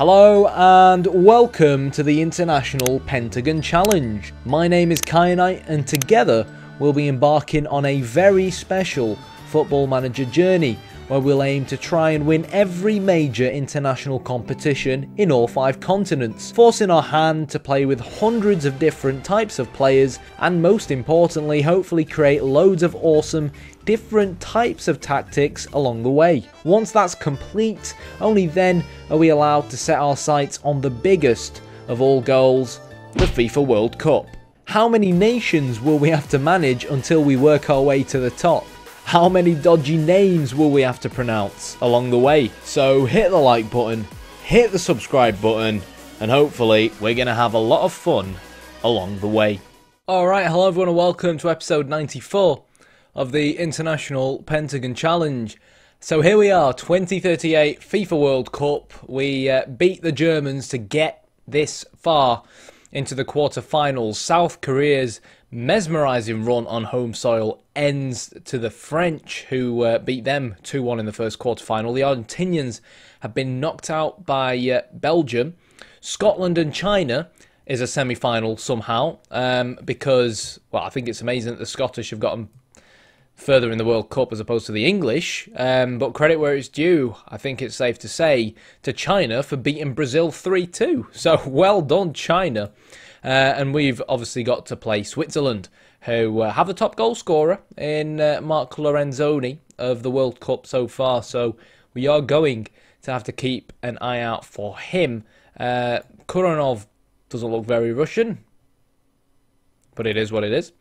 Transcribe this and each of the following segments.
Hello and welcome to the International Pentagon Challenge. My name is Kyanite and together we'll be embarking on a very special Football Manager journey where we'll aim to try and win every major international competition in all 5 continents, forcing our hand to play with hundreds of different types of players and most importantly hopefully create loads of awesome different types of tactics along the way. Once that's complete, only then are we allowed to set our sights on the biggest of all goals, the FIFA World Cup. How many nations will we have to manage until we work our way to the top? How many dodgy names will we have to pronounce along the way? So hit the like button, hit the subscribe button, and hopefully we're going to have a lot of fun along the way. Alright, hello everyone and welcome to episode 94 of the International Pentagon Challenge. So here we are, 2038 FIFA World Cup. We beat the Germans to get this far into the quarter-finals. South Korea's mesmerising run on home soil ends to the French, who beat them 2-1 in the first quarter-final. The Argentinians have been knocked out by Belgium. Scotland and China is a semi-final somehow, because, well, I think it's amazing that the Scottish have gotten further in the World Cup as opposed to the English, but credit where it's due, I think it's safe to say, to China for beating Brazil 3-2. So well done, China. And we've obviously got to play Switzerland, who have the top goal scorer in Marc Lorenzoni of the World Cup so far. So we are going to have to keep an eye out for him. Kuranov doesn't look very Russian, but it is what it is.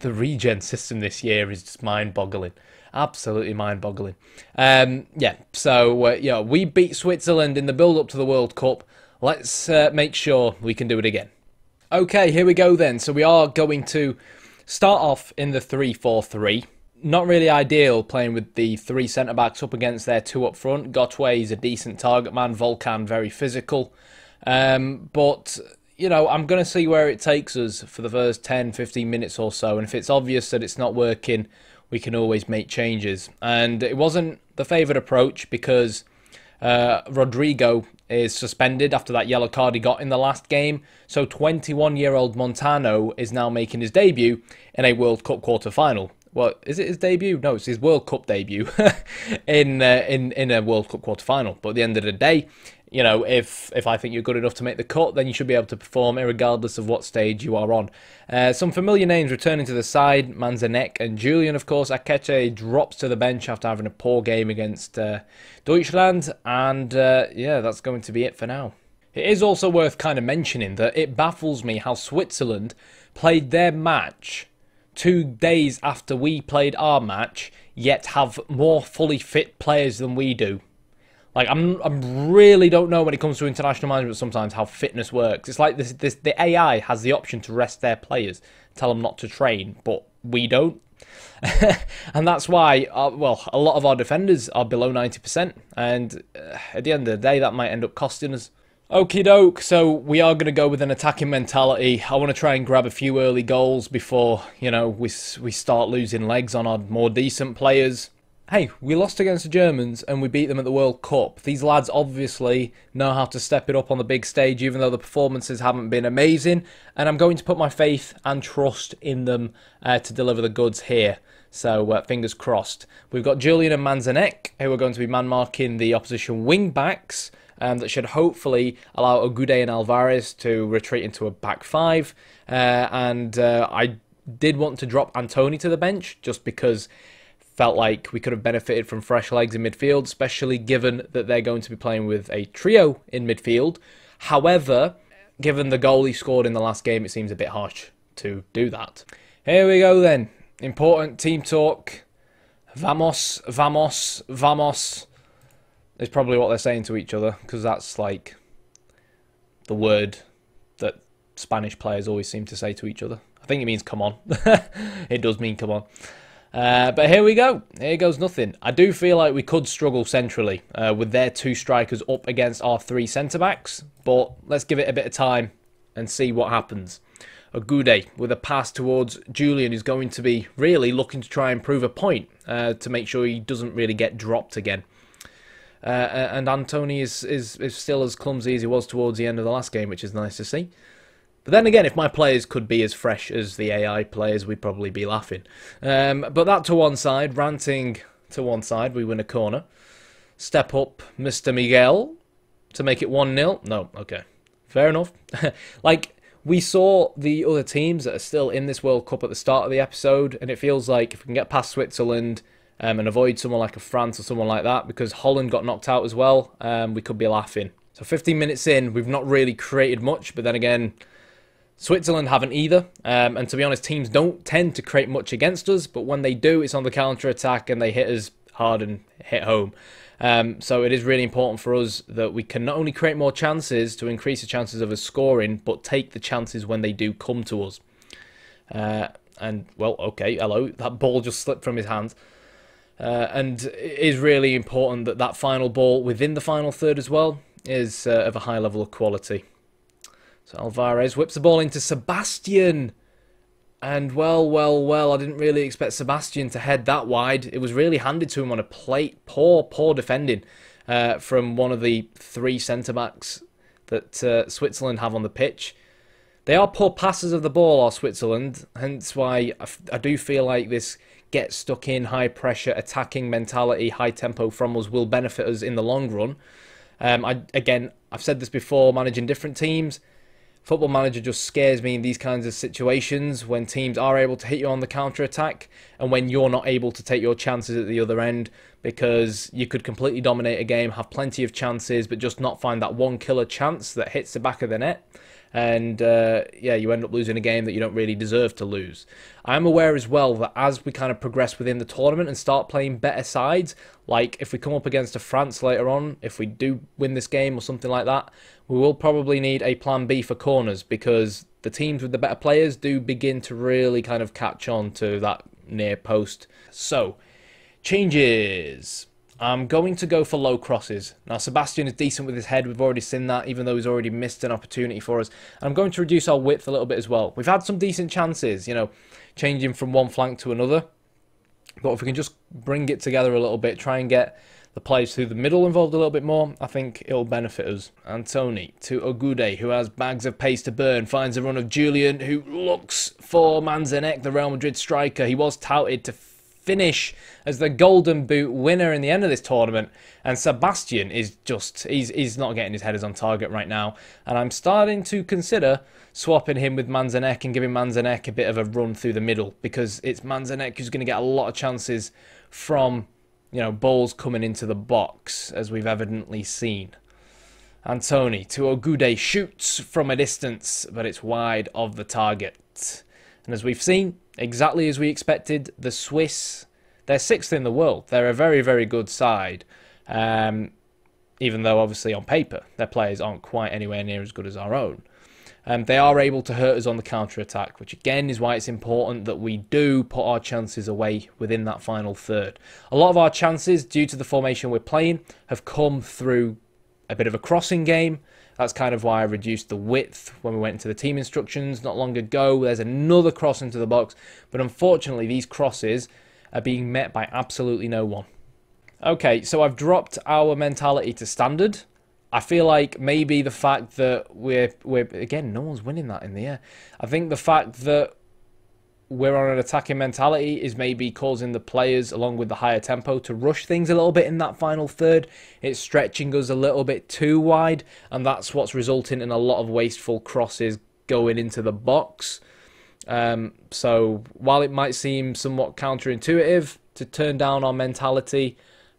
The regen system this year is just mind-boggling. Absolutely mind-boggling. Yeah, so we beat Switzerland in the build-up to the World Cup. Let's make sure we can do it again. Okay, here we go then. So we are going to start off in the 3-4-3. Not really ideal playing with the 3 centre-backs up against their 2 up front. Gotway is a decent target man. Volkan very physical. But you know, I'm going to see where it takes us for the first 10-15 minutes or so. And if it's obvious that it's not working, we can always make changes. And it wasn't the favoured approach because Rodrigo is suspended after that yellow card he got in the last game. So 21-year-old Montano is now making his debut in a World Cup quarter-final. Well, is it his debut? No, it's his World Cup debut in a World Cup quarter-final. But at the end of the day, you know, if I think you're good enough to make the cut, then you should be able to perform regardless of what stage you are on. Some familiar names returning to the side, Manzanek and Julian, of course. Akeche drops to the bench after having a poor game against Deutschland. And, yeah, that's going to be it for now. It is also worth kind of mentioning that it baffles me how Switzerland played their match 2 days after we played our match, yet have more fully fit players than we do. Like, I really don't know when it comes to international management sometimes how fitness works. It's like the AI has the option to rest their players, tell them not to train, but we don't. And that's why, well, a lot of our defenders are below 90%. And at the end of the day, that might end up costing us. Okie doke, so we are going to go with an attacking mentality. I want to try and grab a few early goals before, you know, we start losing legs on our more decent players. Hey, we lost against the Germans and we beat them at the World Cup. These lads obviously know how to step it up on the big stage, even though the performances haven't been amazing. And I'm going to put my faith and trust in them to deliver the goods here. So, fingers crossed. We've got Julian and Manzanek, who are going to be man-marking the opposition wing-backs. That should hopefully allow Ogude and Alvarez to retreat into a back 5. I did want to drop Antony to the bench, just because felt like we could have benefited from fresh legs in midfield, especially given that they're going to be playing with a trio in midfield. However, given the goal he scored in the last game, it seems a bit harsh to do that. Here we go then. Important team talk. Vamos, vamos, vamos. Is probably what they're saying to each other, because that's like the word that Spanish players always seem to say to each other. I think it means come on. It does mean come on. But here we go. Here goes nothing. I do feel like we could struggle centrally with their 2 strikers up against our 3 centre-backs. But let's give it a bit of time and see what happens. Ogude with a pass towards Julian, who's going to be really looking to try and prove a point to make sure he doesn't really get dropped again. and Antony is still as clumsy as he was towards the end of the last game, which is nice to see. But then again, if my players could be as fresh as the AI players, we'd probably be laughing. But that to one side, ranting to one side, we win a corner. Step up Mr. Miguel to make it 1-0. No, okay. Fair enough. Like, we saw the other teams that are still in this World Cup at the start of the episode, and it feels like if we can get past Switzerland and avoid someone like a France or someone like that, because Holland got knocked out as well, we could be laughing. So 15 minutes in, we've not really created much, but then again, Switzerland haven't either, and to be honest, teams don't tend to create much against us, but when they do, it's on the counter-attack and they hit us hard and hit home. So it is really important for us that we can not only create more chances to increase the chances of us scoring, but take the chances when they do come to us. And, well, okay, hello, that ball just slipped from his hands. And it is really important that that final ball within the final third as well is of a high level of quality. So Alvarez whips the ball into Sebastian. And well, I didn't really expect Sebastian to head that wide. It was really handed to him on a plate. Poor defending from one of the three centre-backs that Switzerland have on the pitch. They are poor passers of the ball, are Switzerland, hence why I do feel like this get stuck in, high-pressure, attacking mentality, high tempo from us will benefit us in the long run. Again, I've said this before, managing different teams. Football Manager just scares me in these kinds of situations when teams are able to hit you on the counter-attack and when you're not able to take your chances at the other end, because you could completely dominate a game, have plenty of chances, but just not find that one killer chance that hits the back of the net. And yeah, you end up losing a game that you don't really deserve to lose. I'm aware as well that as we kind of progress within the tournament and start playing better sides, like if we come up against a France later on, if we do win this game or something like that, we will probably need a plan B for corners, because the teams with the better players do begin to really kind of catch on to that near post. So, changes. I'm going to go for low crosses. Now, Sebastian is decent with his head. We've already seen that, even though he's already missed an opportunity for us. I'm going to reduce our width a little bit as well. We've had some decent chances, you know, changing from one flank to another. But if we can just bring it together a little bit, try and get the players through the middle involved a little bit more, I think it'll benefit us. Antony to Ogude, who has bags of pace to burn, finds a run of Julian, who looks for Manzanek, the Real Madrid striker. He was touted to finish as the Golden Boot winner in the end of this tournament, and Sebastian is just, he's not getting his headers on target right now, and I'm starting to consider swapping him with Manzanek and giving Manzanek a bit of a run through the middle, because it's Manzanek who's going to get a lot of chances from, you know, balls coming into the box, as we've evidently seen. Antony to Ogude, shoots from a distance, but it's wide of the target. And as we've seen, exactly as we expected, the Swiss, they're 6th in the world. They're a very, very good side. Even though, obviously, on paper, their players aren't quite anywhere near as good as our own. They are able to hurt us on the counter-attack, which again is why it's important that we do put our chances away within that final third. A lot of our chances, due to the formation we're playing, have come through a bit of a crossing game. That's kind of why I reduced the width when we went into the team instructions not long ago. There's another cross into the box, but unfortunately these crosses are being met by absolutely no one. Okay, so I've dropped our mentality to standard. I feel like maybe the fact that we're again, no one's winning that in the air. I think the fact that we're on an attacking mentality is maybe causing the players, along with the higher tempo, to rush things a little bit in that final third. It's stretching us a little bit too wide, and that's what's resulting in a lot of wasteful crosses going into the box. So while it might seem somewhat counterintuitive to turn down our mentality,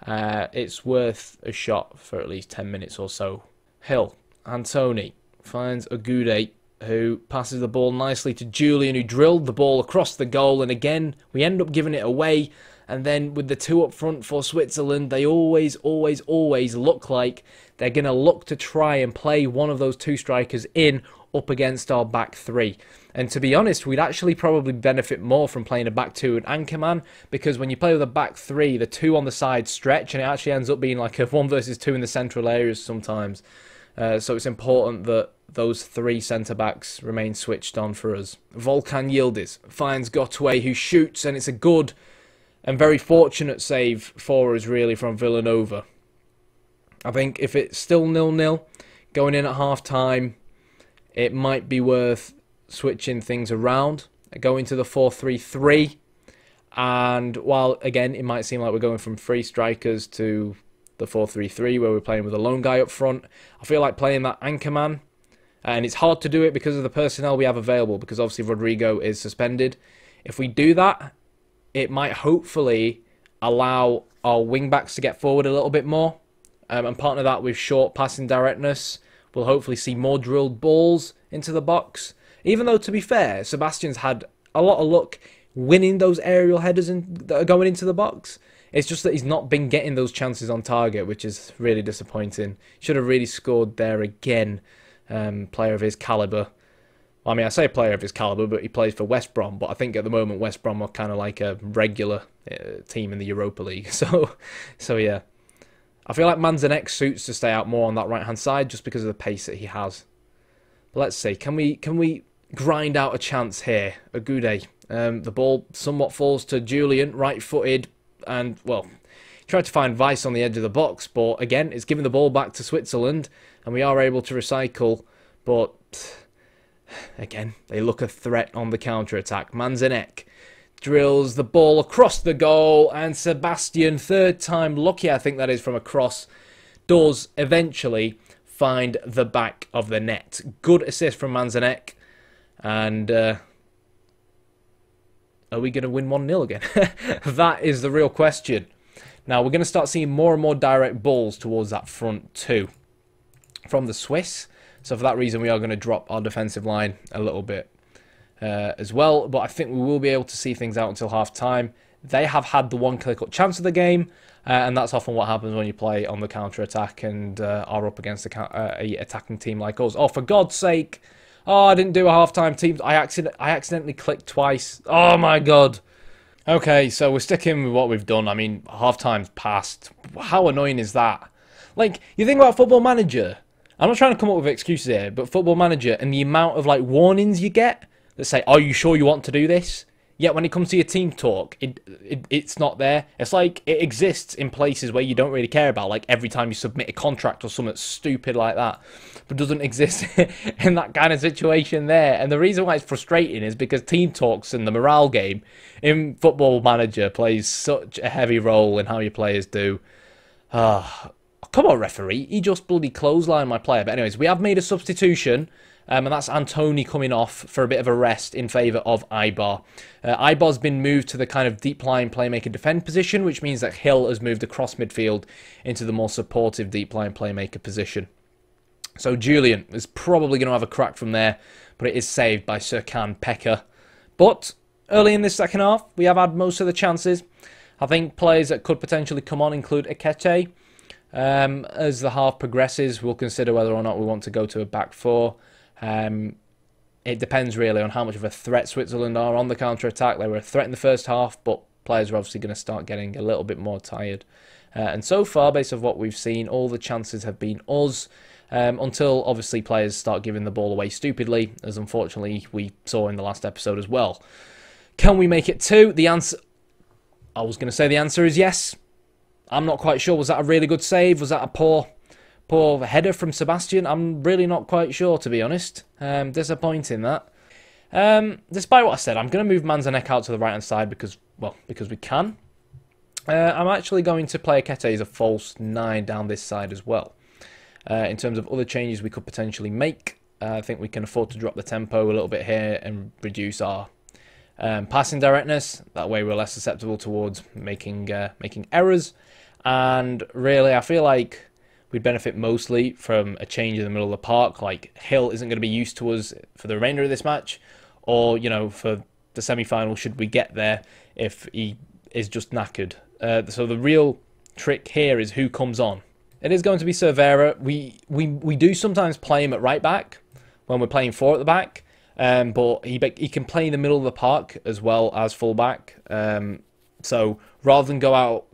it's worth a shot for at least 10 minutes or so. Hill, Antony finds Ogude, who passes the ball nicely to Julian, who drilled the ball across the goal, and again we end up giving it away. And then with the two up front for Switzerland, they always look like they're going to look to try and play one of those two strikers in up against our back three. And to be honest, we'd actually probably benefit more from playing a back two and anchor man, because when you play with a back three, the two on the side stretch, and it actually ends up being like a 1 versus 2 in the central areas sometimes. So it's important that those three centre-backs remain switched on for us. Volkan Yildiz finds Gotway, who shoots, and it's a good and very fortunate save for us, really, from Villanova. I think if it's still 0-0 going in at half-time, it might be worth switching things around, going to the 4-3-3. And while, again, it might seem like we're going from 3 strikers to the 4-3-3, where we're playing with a lone guy up front, I feel like playing that anchor man. And it's hard to do it because of the personnel we have available, because obviously Rodrigo is suspended. If we do that, it might hopefully allow our wing-backs to get forward a little bit more. And partner that with short passing directness. We'll hopefully see more drilled balls into the box. Even though, to be fair, Sebastian's had a lot of luck winning those aerial headers that are going into the box. It's just that he's not been getting those chances on target, which is really disappointing. Should have really scored there again. Player of his calibre. I mean, I say player of his calibre, but he plays for West Brom. But I think at the moment West Brom are kind of like a regular team in the Europa League. So yeah. I feel like Manzanek suits to stay out more on that right-hand side just because of the pace that he has. But let's see. Can we grind out a chance here? Agude. The ball somewhat falls to Julian, right-footed, and, well, tried to find Weiss on the edge of the box, but again, it's giving the ball back to Switzerland, and we are able to recycle, but again, they look a threat on the counter-attack. Manzanek drills the ball across the goal, and Sebastian, third time lucky, I think that is, from a cross, does eventually find the back of the net. Good assist from Manzanek, and are we going to win 1-0 again? That is the real question. Now, we're going to start seeing more and more direct balls towards that front too from the Swiss. So for that reason, we are going to drop our defensive line a little bit as well. But I think we will be able to see things out until half-time. They have had the one clear-cut chance of the game, and that's often what happens when you play on the counter-attack and are up against a attacking team like us. Oh, for God's sake! Oh, I didn't do a half-time team. I accidentally clicked twice. Oh, my God. Okay, so we're sticking with what we've done. I mean, half-time's passed. How annoying is that? Like, you think about Football Manager. I'm not trying to come up with excuses here, but Football Manager and the amount of, like, warnings you get that say, are you sure you want to do this? Yet when it comes to your team talk, it's not there. It's like it exists in places where you don't really care about, like every time you submit a contract or something stupid like that, but doesn't exist in that kind of situation there. And the reason why it's frustrating is because team talks and the morale game in Football Manager plays such a heavy role in how your players do. Come on, referee. He just bloody clotheslined my player. But anyways, we have made a substitution. And that's Antony coming off for a bit of a rest in favour of Ibar. Ibar's been moved to the kind of deep line playmaker defend position, which means that Hill has moved across midfield into the more supportive deep line playmaker position. So Julian is probably going to have a crack from there, but it is saved by Serkan Pekka. But early in this second half, we have had most of the chances. I think players that could potentially come on include Ekete. As the half progresses, we'll consider whether or not we want to go to a back four. It depends really on how much of a threat Switzerland are on the counter-attack. They were a threat in the first half, but players are obviously going to start getting a little bit more tired. And so far, based on what we've seen, all the chances have been us, until obviously players start giving the ball away stupidly, as unfortunately we saw in the last episode as well. Can we make it 2? The answer, I was going to say the answer is yes. I'm not quite sure. Was that a really good save? Was that a poor header from Sebastian? I'm really not quite sure, to be honest. Disappointing that. Despite what I said, I'm going to move Manzanek out to the right-hand side because we can. I'm actually going to play Ekete as a false 9 down this side as well. In terms of other changes we could potentially make, I think we can afford to drop the tempo a little bit here and reduce our passing directness. That way we're less susceptible towards making errors. And really, I feel like we'd benefit mostly from a change in the middle of the park. Like, Hill isn't going to be used to us for the remainder of this match, or, you know, for the semi-final should we get there if he is just knackered. So the real trick here is who comes on. It is going to be Cervera. We do sometimes play him at right back when we're playing 4 at the back, but he can play in the middle of the park as well as full back. So rather than go out,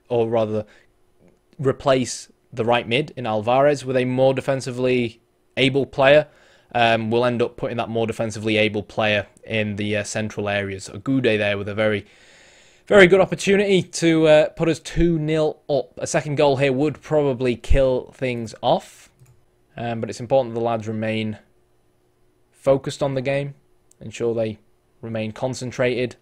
or rather replace the right mid in Alvarez with a more defensively able player, we'll end up putting that more defensively able player in the central areas. Agude there with a very Very good opportunity to put us 2-0 up. A second goal here would probably kill things off. But it's important that the lads remain focused on the game. Ensure they remain concentrated.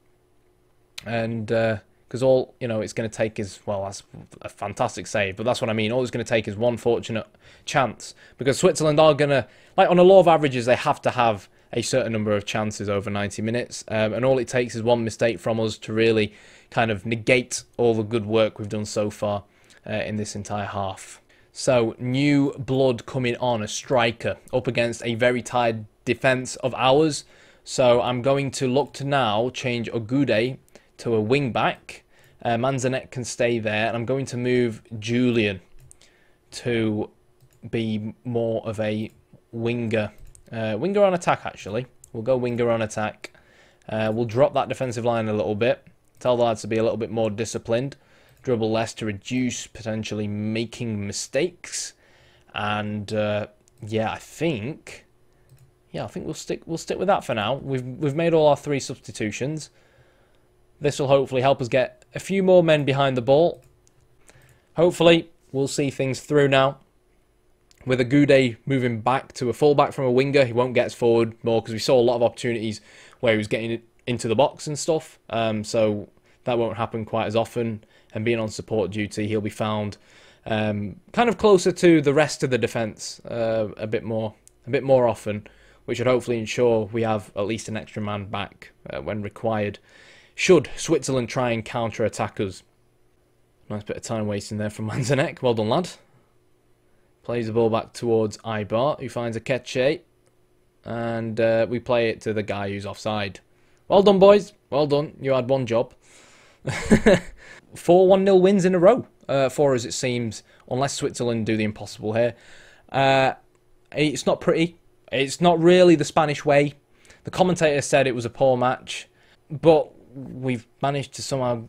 And because all, it's going to take is, well, that's a fantastic save. But that's what I mean. All it's going to take is one fortunate chance. Because Switzerland are going to, like on a law of averages, they have to have a certain number of chances over 90 minutes. And all it takes is one mistake from us to really kind of negate all the good work we've done so far in this entire half. So, new blood coming on, a striker, up against a very tired defence of ours. So, I'm going to look to now change Ogude to a wing-back. Manzanet can stay there. And I'm going to move Julian to be more of a winger. Winger on attack, actually. We'll go winger on attack. We'll drop that defensive line a little bit. Tell the lads to be a little bit more disciplined. Dribble less to reduce potentially making mistakes. And yeah, I think we'll stick with that for now. We've made all our 3 substitutions. This will hopefully help us get a few more men behind the ball. Hopefully, we'll see things through now. With Agude moving back to a fullback from a winger, he won't get us forward more because we saw a lot of opportunities where he was getting into the box and stuff. So that won't happen quite as often. And being on support duty, he'll be found kind of closer to the rest of the defence a bit more often, which should hopefully ensure we have at least an extra man back when required. Should Switzerland try and counter-attack us? Nice bit of time wasting there from Manzanek. Well done, lad. Plays the ball back towards Ibar, who finds a Ketche. And we play it to the guy who's offside. Well done, boys. Well done. You had one job. 4 1-0 wins in a row for us, it seems. Unless Switzerland do the impossible here. It's not pretty. It's not really the Spanish way. The commentator said it was a poor match. But we've managed to somehow,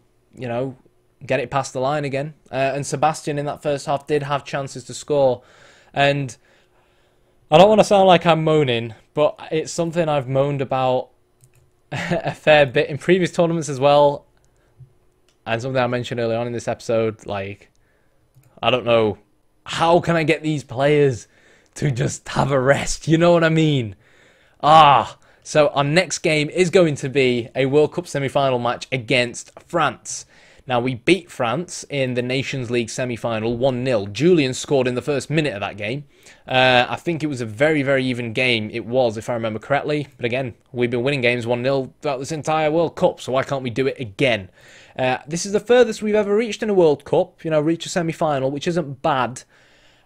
get it past the line again. And Sebastian in that first half did have chances to score. And I don't want to sound like I'm moaning, but it's something I've moaned about a fair bit in previous tournaments as well. And something I mentioned earlier on in this episode, like, I don't know, how can I get these players to just have a rest? You know what I mean? So our next game is going to be a World Cup semi-final match against France. Now, we beat France in the Nations League semi-final 1-0. Julian scored in the first minute of that game. I think it was a very, very even game. It was, if I remember correctly. But again, we've been winning games 1-0 throughout this entire World Cup, so why can't we do it again? This is the furthest we've ever reached in a World Cup. Reach a semi-final, which isn't bad.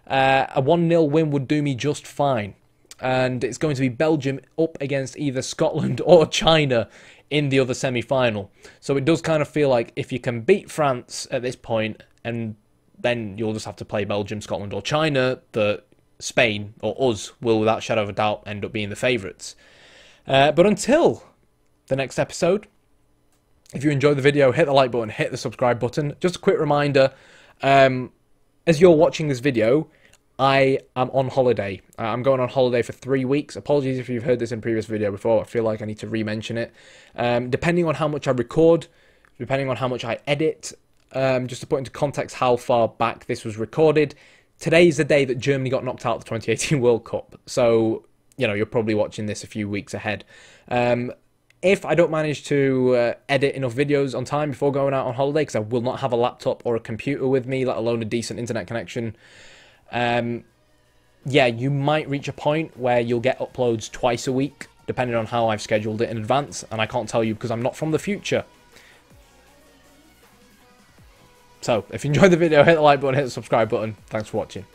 A 1-0 win would do me just fine. And it's going to be Belgium up against either Scotland or China in the other semi-final. So it does kind of feel like if you can beat France at this point, and then you'll just have to play Belgium, Scotland or China, Spain or us will, without shadow of a doubt, end up being the favourites. But until the next episode, if you enjoyed the video, hit the like button, hit the subscribe button. Just a quick reminder, as you're watching this video, I am on holiday. I'm going on holiday for 3 weeks. Apologies if you've heard this in a previous video before. I feel like I need to re-mention it. Depending on how much I record, depending on how much I edit, just to put into context how far back this was recorded, today's the day that Germany got knocked out of the 2018 World Cup. So, you're probably watching this a few weeks ahead. If I don't manage to edit enough videos on time before going out on holiday, because I will not have a laptop or a computer with me, let alone a decent internet connection, yeah, you might reach a point where you'll get uploads twice a week, depending on how I've scheduled it in advance, and I can't tell you because I'm not from the future. So, if you enjoyed the video, hit the like button, hit the subscribe button. Thanks for watching.